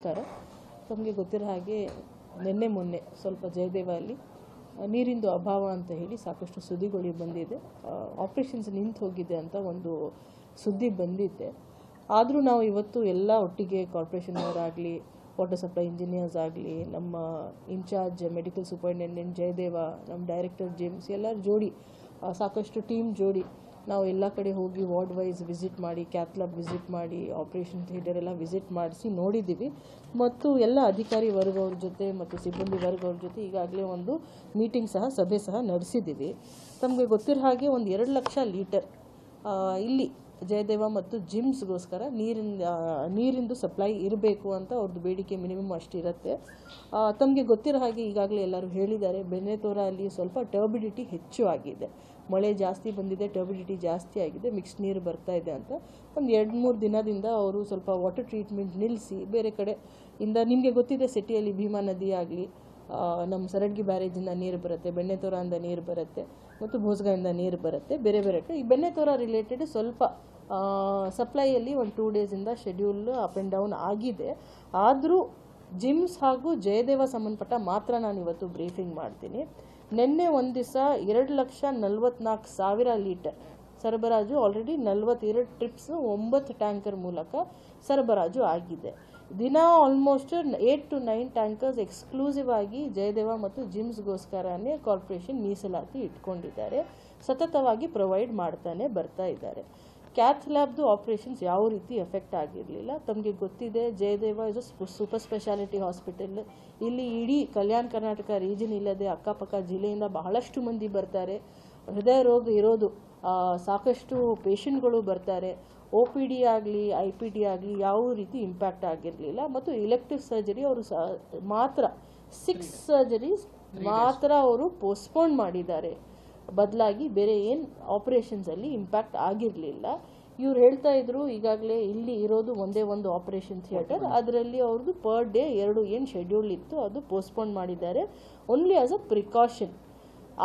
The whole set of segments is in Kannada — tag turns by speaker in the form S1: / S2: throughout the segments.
S1: ನಮಸ್ಕಾರ. ತಮಗೆ ಗೊತ್ತಿರೋ ಹಾಗೆ ನಿನ್ನೆ ಮೊನ್ನೆ ಸ್ವಲ್ಪ ಜಯದೇವ ಅಲ್ಲಿ ನೀರಿಂದು ಅಭಾವ ಅಂತ ಹೇಳಿ ಸಾಕಷ್ಟು ಸುದ್ದಿಗಳು ಬಂದಿದೆ. ಆಪರೇಷನ್ಸ್ ನಿಂತು ಹೋಗಿದೆ ಅಂತ ಒಂದು ಸುದ್ದಿ ಬಂದಿದೆ. ಆದರೂ ನಾವು ಇವತ್ತು ಎಲ್ಲ ಒಟ್ಟಿಗೆ ಕಾರ್ಪೊರೇಷನ್ನವರಾಗಲಿ, ವಾಟರ್ ಸಪ್ಲೈ ಇಂಜಿನಿಯರ್ಸ್ ಆಗಲಿ, ನಮ್ಮ ಇನ್ಚಾರ್ಜ್ ಮೆಡಿಕಲ್ ಸೂಪರಿಂಟೆಂಡೆಂಟ್ ಜಯದೇವ, ನಮ್ಮ ಡೈರೆಕ್ಟರ್ ಜೇಮ್ಸ್ ಎಲ್ಲರ ಜೋಡಿ ಸಾಕಷ್ಟು ಟೀಮ್ ಜೋಡಿ ನಾವು ಎಲ್ಲ ಕಡೆ ಹೋಗಿ ವಾರ್ಡ್ ವೈಸ್ ವಿಸಿಟ್ ಮಾಡಿ, ಕ್ಯಾತ್ ಲ್ಯಾಬ್ ವಿಸಿಟ್ ಮಾಡಿ, ಆಪರೇಷನ್ ಥಿಯೇಟರ್ ಎಲ್ಲ ವಿಸಿಟ್ ಮಾಡಿಸಿ ನೋಡಿದ್ದೀವಿ. ಮತ್ತು ಎಲ್ಲ ಅಧಿಕಾರಿ ವರ್ಗವ್ರ ಜೊತೆ ಮತ್ತು ಸಿಬ್ಬಂದಿ ವರ್ಗವ್ರ ಜೊತೆ ಈಗಾಗಲೇ ಒಂದು ಮೀಟಿಂಗ್ ಸಭೆ ಸಹ ನಡೆಸಿದ್ದೀವಿ. ತಮಗೆ ಗೊತ್ತಿರೋ ಹಾಗೆ ಒಂದು 2 ಲಕ್ಷ ಲೀಟರ್ ಇಲ್ಲಿ ಜಯದೇವ ಮತ್ತು ಜಿಮ್ಸ್ಗೋಸ್ಕರ ನೀರಿಂದು ಸಪ್ಲೈ ಇರಬೇಕು ಅಂತ ಅವ್ರದ್ದು ಬೇಡಿಕೆ ಮಿನಿಮಮ್ ಅಷ್ಟಿರುತ್ತೆ. ತಮಗೆ ಗೊತ್ತಿರೋ ಹಾಗೆ ಈಗಾಗಲೇ ಎಲ್ಲರೂ ಹೇಳಿದ್ದಾರೆ, ಬೆಣ್ಣೆತೋರ ಅಲ್ಲಿ ಸ್ವಲ್ಪ ಟರ್ಬಿಡಿಟಿ ಹೆಚ್ಚು ಆಗಿದೆ. ಮಳೆ ಜಾಸ್ತಿ ಬಂದಿದೆ, ಟರ್ಬಿಡಿಟಿ ಜಾಸ್ತಿ ಆಗಿದೆ, ಮಿಕ್ಸ್ಡ್ ನೀರು ಬರ್ತಾ ಇದೆ ಅಂತ ಒಂದು 2-3 ದಿನದಿಂದ ಅವರು ಸ್ವಲ್ಪ ವಾಟರ್ ಟ್ರೀಟ್ಮೆಂಟ್ ನಿಲ್ಲಿಸಿ ಬೇರೆ ಕಡೆ ಇಂದ, ನಿಮಗೆ ಗೊತ್ತಿದೆ ಸಿಟಿಯಲ್ಲಿ ಭೀಮಾ ನದಿ ಆಗಲಿ, ನಮ್ಮ ಸರಡ್ಗಿ ಬ್ಯಾರೇಜಿಂದ ನೀರು ಬರುತ್ತೆ, ಬೆಣ್ಣೆತೋರಿಂದ ನೀರು ಬರುತ್ತೆ ಮತ್ತು ಭೋಸಗಾಯಿಂದ ನೀರು ಬರುತ್ತೆ ಬೇರೆ ಬೇರೆ ಕಡೆ. ಈ ಬೆಣ್ಣೆತೋರ ರಿಲೇಟೆಡ್ ಸ್ವಲ್ಪ ಸಪ್ಲೈಯಲ್ಲಿ ಒಂದು 2 ಡೇಸಿಂದ ಶೆಡ್ಯೂಲ್ ಅಪ್ ಆ್ಯಂಡ್ ಡೌನ್ ಆಗಿದೆ. ಆದರೂ ಜಿಮ್ಸ್ ಹಾಗೂ ಜಯದೇವ ಸಂಬಂಧಪಟ್ಟ ಮಾತ್ರ ನಾನು ಇವತ್ತು ಬ್ರೀಫಿಂಗ್ ಮಾಡ್ತೀನಿ. ನಿನ್ನೆ ಒಂದು ದಿವಸ 2,44,000 ಲೀಟರ್ ಸರಬರಾಜು ಆಲ್ರೆಡಿ 42 ಟ್ರಿಪ್ಸ್ 9 ಟ್ಯಾಂಕರ್ ಮೂಲಕ ಸರಬರಾಜು ಆಗಿದೆ. ದಿನ ಆಲ್ಮೋಸ್ಟ್ 8 to 9 ಟ್ಯಾಂಕರ್ಸ್ ಎಕ್ಸ್ಕ್ಲೂಸಿವ್ ಆಗಿ ಜಯದೇವ ಮತ್ತು ಜಿಮ್ಸ್ಗೋಸ್ಕರನೇ ಕಾರ್ಪೊರೇಷನ್ ಮೀಸಲಾತಿ ಇಟ್ಕೊಂಡಿದ್ದಾರೆ. ಸತತವಾಗಿ ಪ್ರೊವೈಡ್ ಮಾಡ್ತಾನೆ ಬರ್ತಾ ಇದ್ದಾರೆ. ಕ್ಯಾತ್ ಲ್ಯಾಬ್ದು ಆಪರೇಷನ್ಸ್ ಯಾವ ರೀತಿ ಎಫೆಕ್ಟ್ ಆಗಿರಲಿಲ್ಲ. ತಮಗೆ ಗೊತ್ತಿದೆ, Jayadeva is a super speciality hospital. ಇಲ್ಲಿ ಇಡೀ ಕಲ್ಯಾಣ ಕರ್ನಾಟಕ ರೀಜನ್ ಇಲ್ಲದೆ ಅಕ್ಕಪಕ್ಕ ಜಿಲ್ಲೆಯಿಂದ ಬಹಳಷ್ಟು ಮಂದಿ ಬರ್ತಾರೆ. ಹೃದಯ ರೋಗ ಇರೋದು ಸಾಕಷ್ಟು ಪೇಷಂಟ್ಗಳು ಬರ್ತಾರೆ. OPD ಆಗಲಿ IPD ಆಗಲಿ ಯಾವ ರೀತಿ ಇಂಪ್ಯಾಕ್ಟ್ ಆಗಿರಲಿಲ್ಲ. ಮತ್ತು ಇಲೆಕ್ಟಿವ್ ಸರ್ಜರಿ ಅವರು ಮಾತ್ರ 6 ಸರ್ಜರೀಸ್ ಮಾತ್ರ ಅವರು ಪೋಸ್ಟ್ಪೋನ್ ಮಾಡಿದ್ದಾರೆ. ಬದಲಾಗಿ ಬೇರೆ ಏನು ಆಪರೇಷನ್ಸಲ್ಲಿ ಇಂಪ್ಯಾಕ್ಟ್ ಆಗಿರಲಿಲ್ಲ. ಇವ್ರು ಹೇಳ್ತಾ ಇದ್ರು ಈಗಾಗಲೇ ಇಲ್ಲಿ ಇರೋದು ಒಂದೇ ಒಂದು ಆಪರೇಷನ್ ಥಿಯೇಟರ್, ಅದರಲ್ಲಿ ಅವ್ರದ್ದು ಪರ್ ಡೇ 2 ಏನು ಶೆಡ್ಯೂಲ್ ಇತ್ತು ಅದು ಪೋಸ್ಟ್ಪೋನ್ ಮಾಡಿದ್ದಾರೆ. Only as a precaution.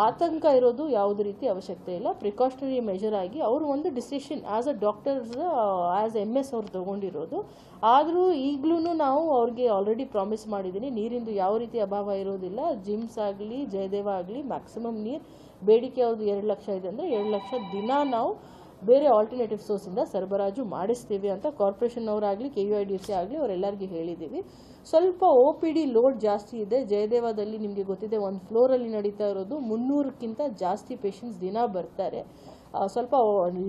S1: ಆತಂಕ ಇರೋದು ಯಾವುದೇ ರೀತಿ ಅವಶ್ಯಕತೆ ಇಲ್ಲ. ಪ್ರಿಕಾಷನರಿ ಮೆಷರ್ ಆಗಿ ಅವರು ಒಂದು decision as a doctors as MS ಅವ್ರು ತೊಗೊಂಡಿರೋದು. ಆದರೂ ಈಗಲೂ ನಾವು ಅವ್ರಿಗೆ ಆಲ್ರೆಡಿ ಪ್ರಾಮಿಸ್ ಮಾಡಿದ್ದೀನಿ, ನೀರಿಂದು ಯಾವ ರೀತಿ ಅಭಾವ ಇರೋದಿಲ್ಲ. ಜಿಮ್ಸ್ ಆಗಲಿ ಜಯದೇವ ಆಗಲಿ ಮ್ಯಾಕ್ಸಿಮಮ್ ನೀರು ಬೇಡಿಕೆ ಅವ್ರದ್ದು 2 ಲಕ್ಷ ಇದೆ ಅಂದರೆ 2 ಲಕ್ಷ ದಿನ ನಾವು ಬೇರೆ ಆಲ್ಟರ್ನೇಟಿವ್ ಸೋರ್ಸಿಂದ ಸರಬರಾಜು ಮಾಡಿಸ್ತೀವಿ ಅಂತ ಕಾರ್ಪೊರೇಷನ್ನವರಾಗಲಿ KUIDC ಆಗಲಿ ಅವರೆಲ್ಲರಿಗೂ ಹೇಳಿದ್ದೀವಿ. ಸ್ವಲ್ಪ OPD ಲೋಡ್ ಜಾಸ್ತಿ ಇದೆ ಜಯದೇವದಲ್ಲಿ. ನಿಮಗೆ ಗೊತ್ತಿದೆ, ಒಂದು ಫ್ಲೋರಲ್ಲಿ ನಡೀತಾ ಇರೋದು 300ಕ್ಕಿಂತ ಜಾಸ್ತಿ ಪೇಷಂಟ್ಸ್ ದಿನ ಬರ್ತಾರೆ. ಸ್ವಲ್ಪ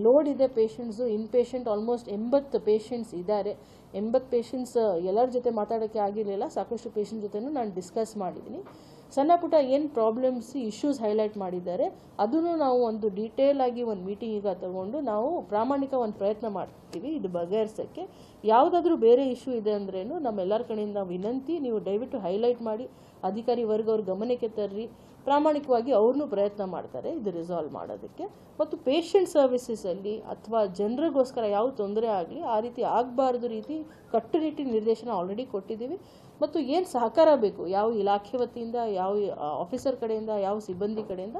S1: ಲೋಡ್ ಇದೆ ಪೇಷಂಟ್ಸು. ಇನ್ ಪೇಷಂಟ್ ಆಲ್ಮೋಸ್ಟ್ 80 ಪೇಷಂಟ್ಸ್ ಇದ್ದಾರೆ. 80 ಪೇಷಂಟ್ಸ್ ಎಲ್ಲರ ಜೊತೆ ಮಾತಾಡೋಕ್ಕೆ ಆಗಿರಲಿಲ್ಲ. ಸಾಕಷ್ಟು ಪೇಷಂಟ್ ಜೊತೆನೂ ನಾನು ಡಿಸ್ಕಸ್ ಮಾಡಿದ್ದೀನಿ. ಸಣ್ಣ ಪುಟ್ಟ ಏನು ಪ್ರಾಬ್ಲಮ್ಸ್ ಇಶ್ಯೂಸ್ ಹೈಲೈಟ್ ಮಾಡಿದ್ದಾರೆ ಅದನ್ನು ನಾವು ಒಂದು ಡೀಟೇಲ್ ಆಗಿ ಒಂದು ಮೀಟಿಂಗ್ ಈಗ ತಗೊಂಡು ನಾವು ಪ್ರಾಮಾಣಿಕ ಒಂದು ಪ್ರಯತ್ನ ಮಾಡ್ತೀವಿ ಇದು ಬಗೆಹರಿಸೋಕ್ಕೆ. ಯಾವುದಾದ್ರೂ ಬೇರೆ ಇಶ್ಯೂ ಇದೆ ಅಂದ್ರೇನು ನಮ್ಮೆಲ್ಲರ ಕಡೆಯಿಂದ ವಿನಂತಿ, ನೀವು ದಯವಿಟ್ಟು ಹೈಲೈಟ್ ಮಾಡಿ ಅಧಿಕಾರಿ ವರ್ಗ ಅವ್ರ ಗಮನಕ್ಕೆ ತರ್ರಿ. ಪ್ರಾಮಾಣಿಕವಾಗಿ ಅವ್ರನ್ನೂ ಪ್ರಯತ್ನ ಮಾಡ್ತಾರೆ ಇದು ರಿಸಾಲ್ವ್ ಮಾಡೋದಕ್ಕೆ. ಮತ್ತು ಪೇಷಂಟ್ ಸರ್ವಿಸಸಲ್ಲಿ ಅಥವಾ ಜನರಿಗೋಸ್ಕರ ಯಾವ ತೊಂದರೆ ಆಗಲಿ ಆ ರೀತಿ ಆಗಬಾರ್ದು ರೀತಿ ಕಟ್ಟುನಿಟ್ಟಿನ ನಿರ್ದೇಶನ ಆಲ್ರೆಡಿ ಕೊಟ್ಟಿದ್ದೀವಿ. ಮತ್ತು ಏನು ಸಹಕಾರ ಬೇಕು ಯಾವ ಇಲಾಖೆ ವತಿಯಿಂದ, ಯಾವ ಆಫೀಸರ್ ಕಡೆಯಿಂದ, ಯಾವ ಸಿಬ್ಬಂದಿ ಕಡೆಯಿಂದ